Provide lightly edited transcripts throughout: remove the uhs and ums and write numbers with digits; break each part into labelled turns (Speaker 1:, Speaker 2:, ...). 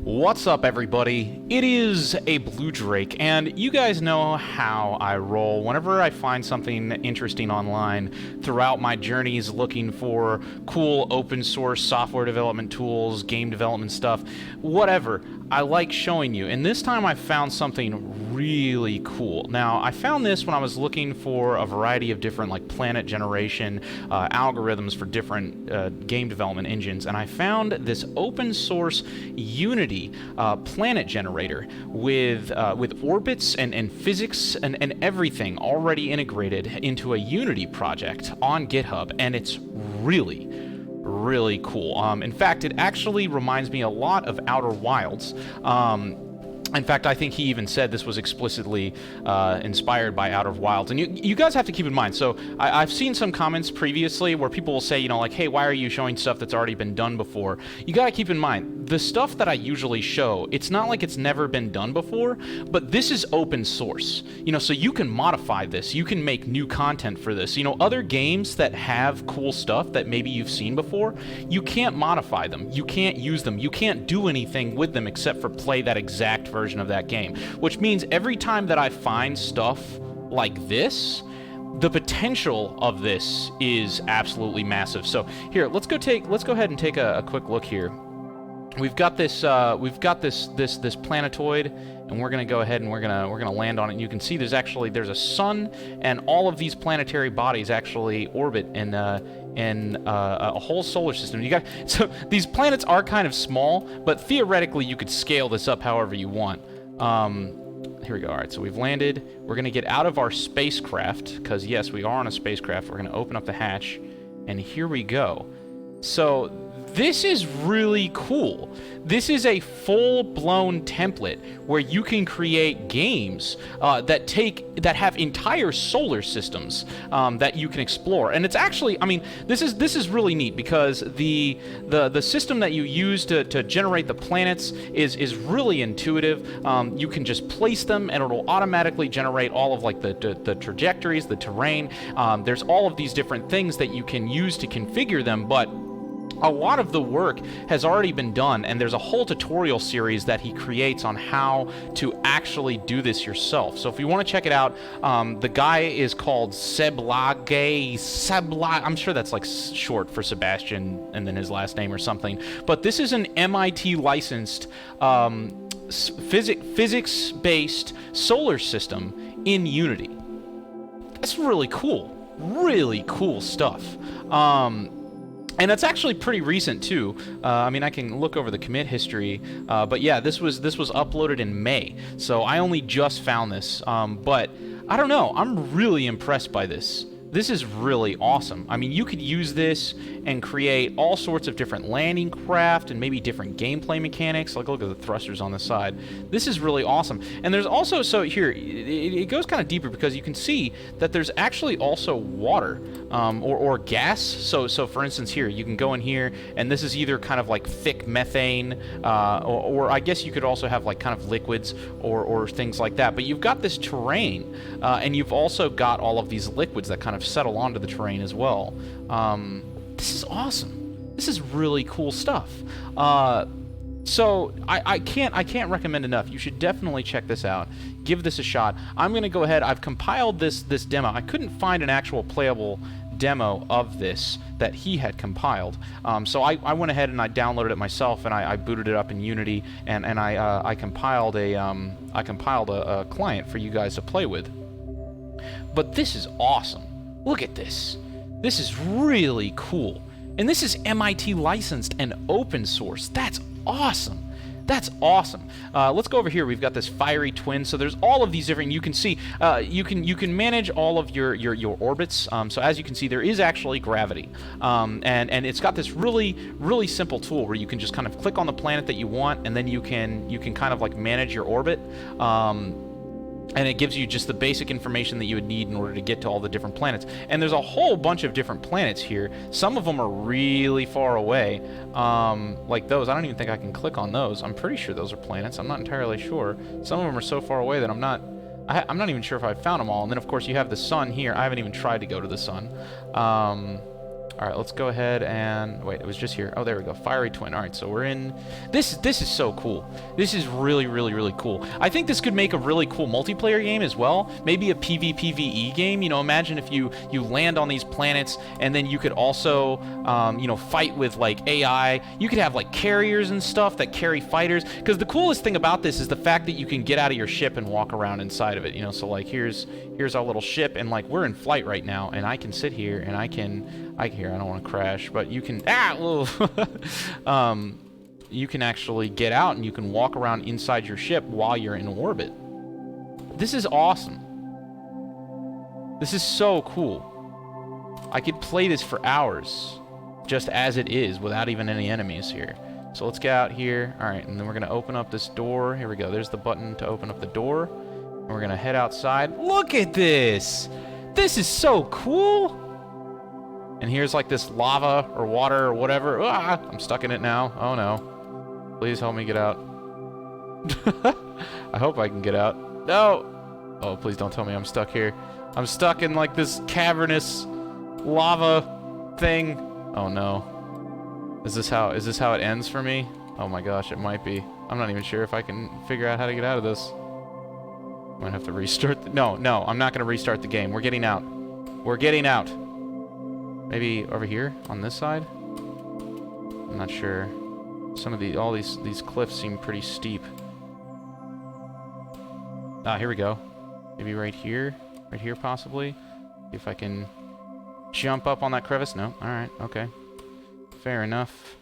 Speaker 1: What's up, everybody? It is a Blue Drake, and you guys know how I roll. Whenever I find something interesting online throughout my journeys looking for cool open source software development tools, game development stuff, whatever, I like showing you. And this time I found something really cool. Now, I found this when I was looking for a variety of different like planet generation algorithms for different game development engines, and I found this open source Unity planet generator with orbits and physics and everything already integrated into a Unity project on GitHub, and it's really cool. In fact, it actually reminds me a lot of Outer Wilds. In fact, I think he even said this was explicitly inspired by Outer Wilds. And you guys have to keep in mind, so I've seen some comments previously where people will say, you know, like, hey, why are you showing stuff that's already been done before? You gotta keep in mind, the stuff that I usually show, it's not like it's never been done before, but this is open source. You know, so you can modify this, you can make new content for this. You know, other games that have cool stuff that maybe you've seen before, you can't modify them, you can't use them, you can't do anything with them except for play that exact version of that game, which means every time that I find stuff like this, the potential of this is absolutely massive. So here, let's go ahead and take a quick look here. We've got this planetoid, and we're gonna go ahead and we're gonna land on it. And you can see there's a sun, and all of these planetary bodies actually orbit in a whole solar system. So these planets are kind of small, but theoretically you could scale this up however you want. Here we go. All right, so we've landed. We're gonna get out of our spacecraft, because yes, we are on a spacecraft. We're gonna open up the hatch, and here we go. So this is really cool. This is a full-blown template where you can create games that have entire solar systems that you can explore. And it's actually, I mean, this is really neat, because the system that you use to generate the planets is really intuitive. You can just place them, and it'll automatically generate all of like the trajectories, the terrain. There's all of these different things that you can use to configure them, but a lot of the work has already been done, and there's a whole tutorial series that he creates on how to actually do this yourself. So if you want to check it out, the guy is called SebLague. I'm sure that's like short for Sebastian and then his last name or something. But this is an MIT licensed physics-based solar system in Unity. That's really cool stuff. And it's actually pretty recent too. I mean, I can look over the commit history, but yeah, this was uploaded in May, so I only just found this. But I don't know, I'm really impressed by this. This is really awesome. I mean, you could use this and create all sorts of different landing craft and maybe different gameplay mechanics. Like, look at the thrusters on the side. This is really awesome. And there's also, so here, it goes kind of deeper, because you can see that there's actually also water or gas. So for instance, here, you can go in here, and this is either kind of like thick methane, or I guess you could also have like kind of liquids or things like that. But you've got this terrain, and you've also got all of these liquids that kind of settle onto the terrain as well. This is awesome. This is really cool stuff. So I can't recommend enough. You should definitely check this out. Give this a shot. I'm gonna go ahead. I've compiled this demo. I couldn't find an actual playable demo of this that he had compiled. So I went ahead and I downloaded it myself, and I booted it up in Unity, and I compiled a client for you guys to play with. But this is awesome. Look at this. This is really cool. And this is MIT licensed and open source. That's awesome. That's awesome. Let's go over here. We've got this fiery twin. So there's all of these different. You can see. You can manage all of your orbits. So as you can see, there is actually gravity, and it's got this really simple tool where you can just kind of click on the planet that you want, and then you can kind of like manage your orbit. And it gives you just the basic information that you would need in order to get to all the different planets. And there's a whole bunch of different planets here. Some of them are really far away, like those. I don't even think I can click on those. I'm pretty sure those are planets. I'm not entirely sure. Some of them are so far away that I'm not even sure if I've found them all. And then, of course, you have the sun here. I haven't even tried to go to the sun. All right, let's go ahead and wait. It was just here. Oh, there we go. Fiery twin. All right, so we're in. This is so cool. This is really, really, really cool. I think this could make a really cool multiplayer game as well. Maybe a PvPvE game. You know, imagine if you land on these planets and then you could also, you know, fight with like AI. You could have like carriers and stuff that carry fighters. Because the coolest thing about this is the fact that you can get out of your ship and walk around inside of it. You know, so like here's our little ship, and like we're in flight right now, and I can sit here and I don't want to crash, but you can you can actually get out and you can walk around inside your ship while you're in orbit. This is awesome. This is so cool. I could play this for hours just as it is without even any enemies here. So let's get out here. All right, and then we're going to open up this door. Here we go. There's the button to open up the door. And we're going to head outside. Look at this. This is so cool. And here's like this lava or water or whatever. Ah, I'm stuck in it now. Oh no. Please help me get out. I hope I can get out. No! Oh, please don't tell me I'm stuck here. I'm stuck in like this cavernous lava thing. Oh no. Is this how it ends for me? Oh my gosh, it might be. I'm not even sure if I can figure out how to get out of this. I'm gonna have to restart. No, I'm not gonna restart the game. We're getting out. We're getting out. Maybe over here on this side? I'm not sure. Some of all these cliffs seem pretty steep. Ah, here we go. Maybe right here possibly. See if I can jump up on that crevice. No. All right. Okay. Fair enough.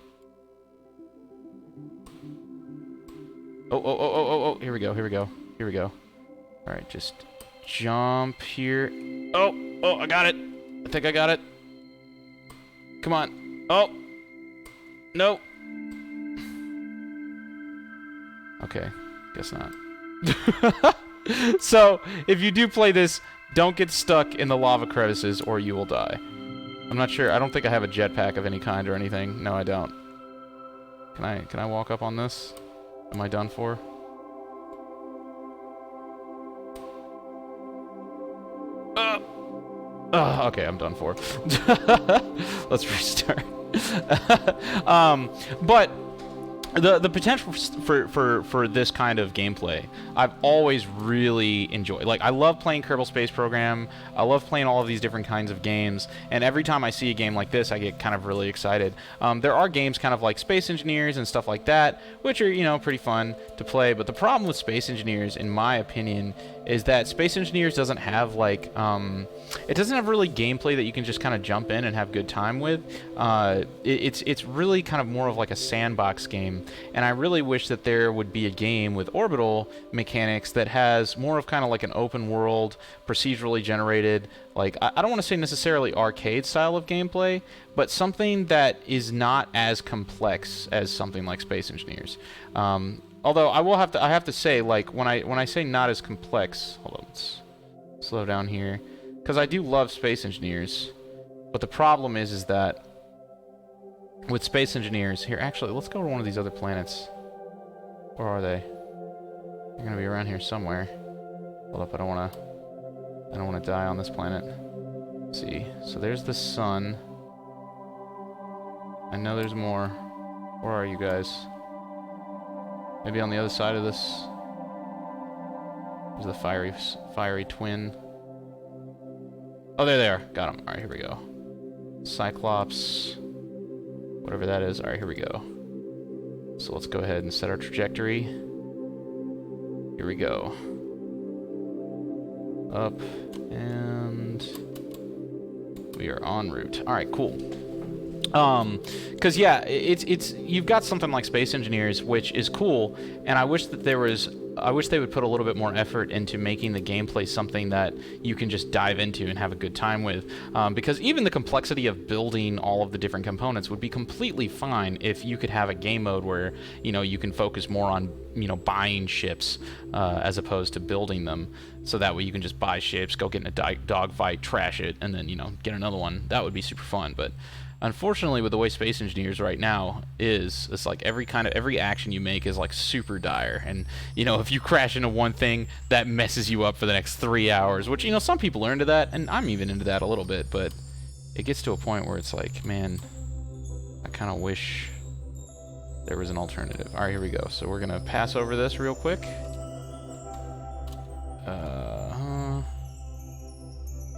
Speaker 1: Oh. Here we go. All right, just jump here. Oh, I got it. I think I got it. Come on. Oh. No. Okay. Guess not. So, if you do play this, don't get stuck in the lava crevices or you will die. I'm not sure. I don't think I have a jetpack of any kind or anything. No, I don't. Can I walk up on this? Am I done for? Okay, I'm done for. Let's restart. But the potential for this kind of gameplay, I've always really enjoyed. Like, I love playing Kerbal Space Program. I love playing all of these different kinds of games. And every time I see a game like this, I get kind of really excited. There are games kind of like Space Engineers and stuff like that, which are, you know, pretty fun to play. But the problem with Space Engineers, in my opinion, is that Space Engineers doesn't have, like, it doesn't have really gameplay that you can just kind of jump in and have good time with. It's really kind of more of like a sandbox game, and I really wish that there would be a game with orbital mechanics that has more of kind of like an open world, procedurally generated, like, I don't want to say necessarily arcade style of gameplay, but something that is not as complex as something like Space Engineers. Although I have to say, like, when I say not as complex, hold on, let's slow down here, because I do love Space Engineers, but the problem is that with Space Engineers, here, actually, let's go to one of these other planets. Where are they? They're gonna be around here somewhere. Hold up, I don't wanna die on this planet. Let's see, so there's the sun. I know there's more. Where are you guys? Maybe on the other side of this. There's the fiery twin. Oh, there they are. Got them. All right, here we go. Cyclops. Whatever that is. All right, here we go. So let's go ahead and set our trajectory. Here we go. Up, and we are en route. All right, cool. Because yeah, it's you've got something like Space Engineers, which is cool, and I wish that they would put a little bit more effort into making the gameplay something that you can just dive into and have a good time with. Because even the complexity of building all of the different components would be completely fine if you could have a game mode where, you know, you can focus more on, you know, buying ships as opposed to building them. So that way you can just buy ships, go get in a dogfight, trash it, and then, you know, get another one. That would be super fun, but unfortunately, with the way Space Engineers right now is, it's like every action you make is like super dire, and, you know, if you crash into one thing, that messes you up for the next 3 hours, which, you know, some people are into that, and I'm even into that a little bit, but it gets to a point where it's like, man, I kind of wish there was an alternative. All right, here we go. So we're gonna pass over this real quick.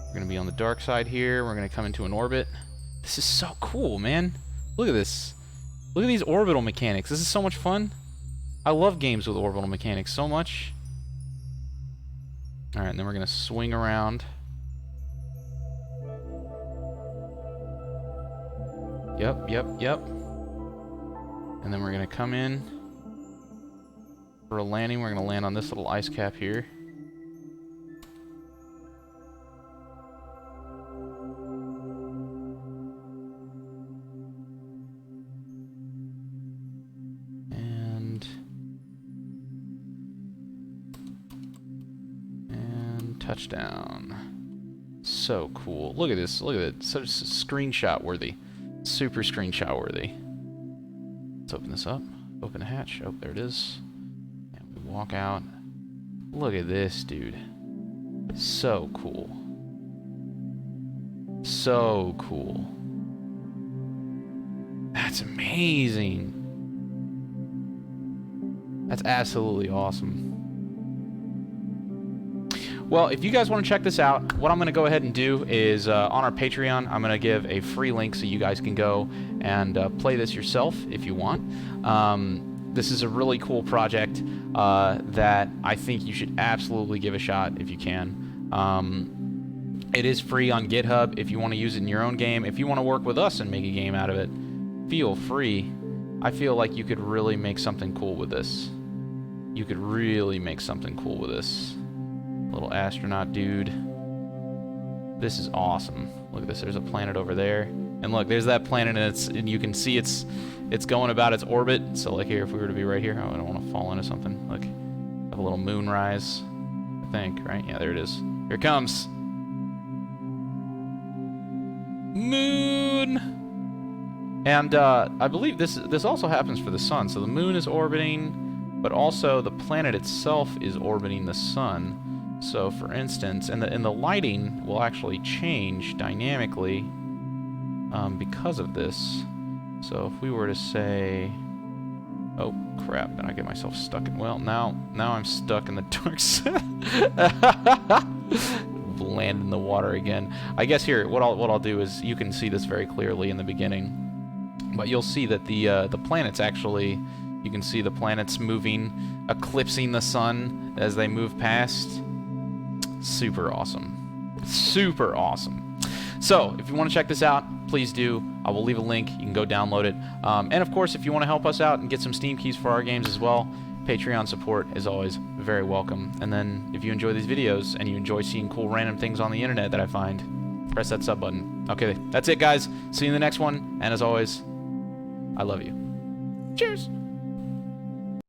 Speaker 1: We're gonna be on the dark side here. We're gonna come into an orbit. This is so cool, man. Look at this. Look at these orbital mechanics. This is so much fun. I love games with orbital mechanics so much. All right, and then we're gonna swing around. Yep. And then we're gonna come in for a landing. We're gonna land on this little ice cap here. And touchdown. So cool. Look at this. Look at it. Such screenshot worthy. Super screenshot worthy. Let's open this up. Open the hatch. Oh, there it is. And we walk out. Look at this, dude. So cool. So cool. That's amazing. That's absolutely awesome. Well, if you guys want to check this out, what I'm going to go ahead and do is on our Patreon, I'm going to give a free link so you guys can go and play this yourself if you want. This is a really cool project that I think you should absolutely give a shot if you can. It is free on GitHub if you want to use it in your own game. If you want to work with us and make a game out of it, feel free. I feel like you could really make something cool with this. You could really make something cool with this. Little astronaut dude. This is awesome. Look at this. There's a planet over there, and look, there's that planet, and you can see it's going about its orbit. So like here, if we were to be right here, oh, I don't want to fall into something. Look, have a little moonrise. I think, right? Yeah, there it is. Here it comes. Moon. And I believe this also happens for the sun. So the moon is orbiting, but also the planet itself is orbiting the sun. So, for instance, and the lighting will actually change dynamically because of this. So, if we were to say, oh crap, then I get myself stuck in. Well, now I'm stuck in the dark side. Land in the water again. I guess here, what I'll do is you can see this very clearly in the beginning, but you'll see that the planets actually, you can see the planets moving, eclipsing the sun as they move past. Super awesome. Super awesome. So, if you want to check this out, please do. I will leave a link. You can go download it. And of course, if you want to help us out and get some Steam keys for our games as well, Patreon support is always very welcome. And then, if you enjoy these videos and you enjoy seeing cool random things on the internet that I find, press that sub button. Okay, that's it, guys. See you in the next one. And as always, I love you. Cheers.